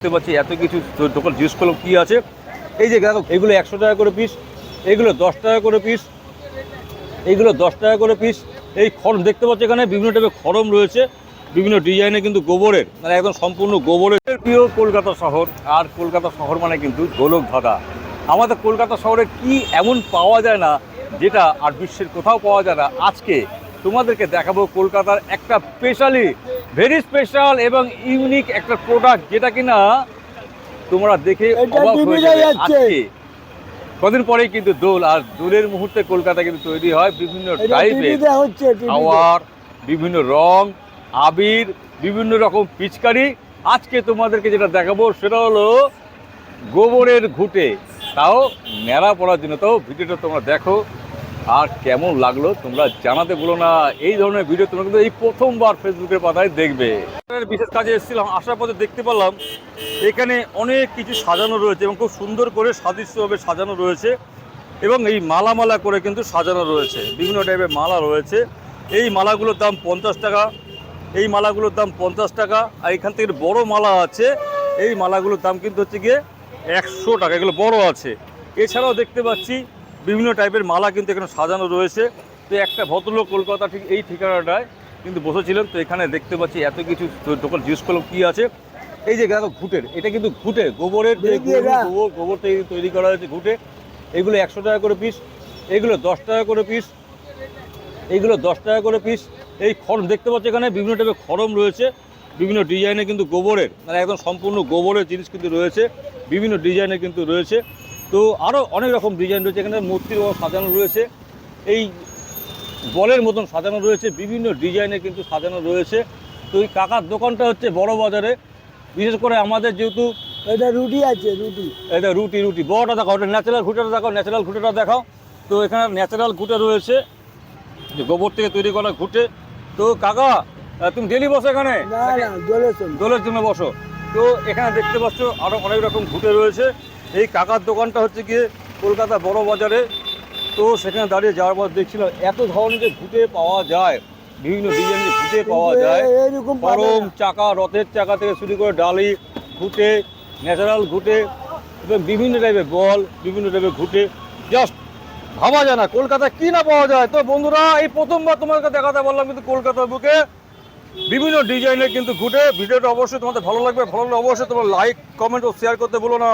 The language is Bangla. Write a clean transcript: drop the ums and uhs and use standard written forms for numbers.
দেখতে পাচ্ছি এত কিছু দোকান জিজ্ঞেস করলাম কী আছে। এই যে দেখো এগুলো 100 টাকা করে পিস, এগুলো 10 টাকা করে পিস, এইগুলো 10 টাকা করে পিস। এই খড়ম দেখতে পাচ্ছি এখানে বিভিন্ন টাইপের খড়ম রয়েছে, বিভিন্ন ডিজাইনে কিন্তু গোবরের, মানে একদম সম্পূর্ণ গোবরের। প্রিয় কলকাতা শহর, আর কলকাতা শহর মানে কিন্তু গোলক ধাঁধা। আমাদের কলকাতা শহরে কি এমন পাওয়া যায় না যেটা আর বিশ্বের কোথাও পাওয়া যায় না। আজকে তোমাদেরকে দেখাবো কলকাতার একটা স্পেশালি ভেরি স্পেশাল এবং ইউনিক একটা প্রোডাক্ট, যেটা কিনা তোমরা দেখে অবাক হয়ে যাবে। আজকে কদিন পরেই কিন্তু দোল, আর দোলের মুহূর্তে কলকাতা কিন্তু তৈরি হয় বিভিন্ন টাইপের খাওয়ার, বিভিন্ন রং, আবির, বিভিন্ন রকম পিচকারি। আজকে তোমাদেরকে যেটা দেখাবো সেটা হলো গোবরের ঘুঁটে, তাও ন্যাড়া পড়ার জন্য। তো ভিডিওটা তোমরা দেখো, আর কেমন লাগলো তোমরা জানাতে বলো না। এই ধরনের ভিডিও তোমরা কিন্তু এই প্রথমবার ফেসবুকের পাতায় দেখবে। বিশেষ কাজে এসেছিলাম, আসার পথে দেখতে পেলাম এখানে অনেক কিছু সাজানো রয়েছে এবং খুব সুন্দর করে সাদৃশ্যভাবে সাজানো রয়েছে, এবং এই মালা মালা করে কিন্তু সাজানো রয়েছে, বিভিন্ন টাইপের মালা রয়েছে। এই মালাগুলোর দাম 50 টাকা, এই মালাগুলোর দাম 50 টাকা। আর এখান থেকে বড় মালা আছে, এই মালাগুলোর দাম কিন্তু হচ্ছে গিয়ে 100 টাকা, এগুলো বড় আছে। এছাড়াও দেখতে পাচ্ছি বিভিন্ন টাইপের মালা কিন্তু এখানে সাজানো রয়েছে। তো একটা ভদ্রলোক কলকাতা ঠিক এই ঠিকানাটায় কিন্তু বসেছিলেন। তো এখানে দেখতে পাচ্ছি এত কিছু দোকান জিজ্ঞেস করলাম কী আছে। এই যে দেখো ঘুঁটের, এটা কিন্তু ঘুঁটে, গোবরের যে গোবর থেকে তৈরি করা হয়েছে ঘুঁটে। এগুলো 100 টাকা করে পিস, এগুলো 10 টাকা করে পিস, এইগুলো 10 টাকা করে পিস। এই খড়ম দেখতে পাচ্ছি এখানে বিভিন্ন টাইপের খড়ম রয়েছে, বিভিন্ন ডিজাইনে কিন্তু গোবরের, মানে একদম সম্পূর্ণ গোবরের জিনিস কিন্তু রয়েছে, বিভিন্ন ডিজাইনে কিন্তু রয়েছে। তো আরও অনেক রকম ডিজাইন রয়েছে এখানে, মূর্তির মতো সাজানো রয়েছে, এই বলের মতন সাজানো রয়েছে, বিভিন্ন ডিজাইনে কিন্তু সাজানো রয়েছে। তো এই কাকার দোকানটা হচ্ছে বড় বাজারে। বিশেষ করে আমাদের যেহেতু এটা রুটি আছে, রুটি, এটা রুটি বড়টা দেখাও, ওটা ন্যাচারাল ঘুঁটেটা দেখাও, ন্যাচারাল ঘুঁটেটা দেখাও। তো এখানে ন্যাচারাল ঘুঁটে রয়েছে, যে গোবর থেকে তৈরি করা ঘুঁটে। তো কাকা তুমি ডেলি বসো এখানে? দোলের জন্য বসো। তো এখানে দেখতে পাচ্ছ আরও অনেক রকম ঘুঁটে রয়েছে। এই কাকার দোকানটা হচ্ছে গিয়ে কলকাতা বড় বাজারে। তো সেখানে দাঁড়িয়ে যাওয়ার পর দেখছিলাম এত ধরনের যে ঘুঁটে পাওয়া যায়, বিভিন্ন ডিজাইনের ঘুঁটে পাওয়া যায়, গরম চাকা, রথের চাকা থেকে শুরু করে ডালি ঘুঁটে, ন্যাচারাল ঘুঁটে, এবং বিভিন্ন টাইপের বল, বিভিন্ন টাইপের ঘুঁটে। জাস্ট ভাবা যায় না কলকাতায় কি না পাওয়া যায়। তো বন্ধুরা, এই প্রথমবার তোমাকে দেখাতে বললাম কিন্তু কলকাতার বুকে বিভিন্ন ডিজাইনের কিন্তু ঘুঁটে। ভিডিওটা অবশ্যই তোমাদের ভালো লাগবে, ভালো লাগলে অবশ্যই তোমরা লাইক, কমেন্ট ও শেয়ার করতে ভুলো না।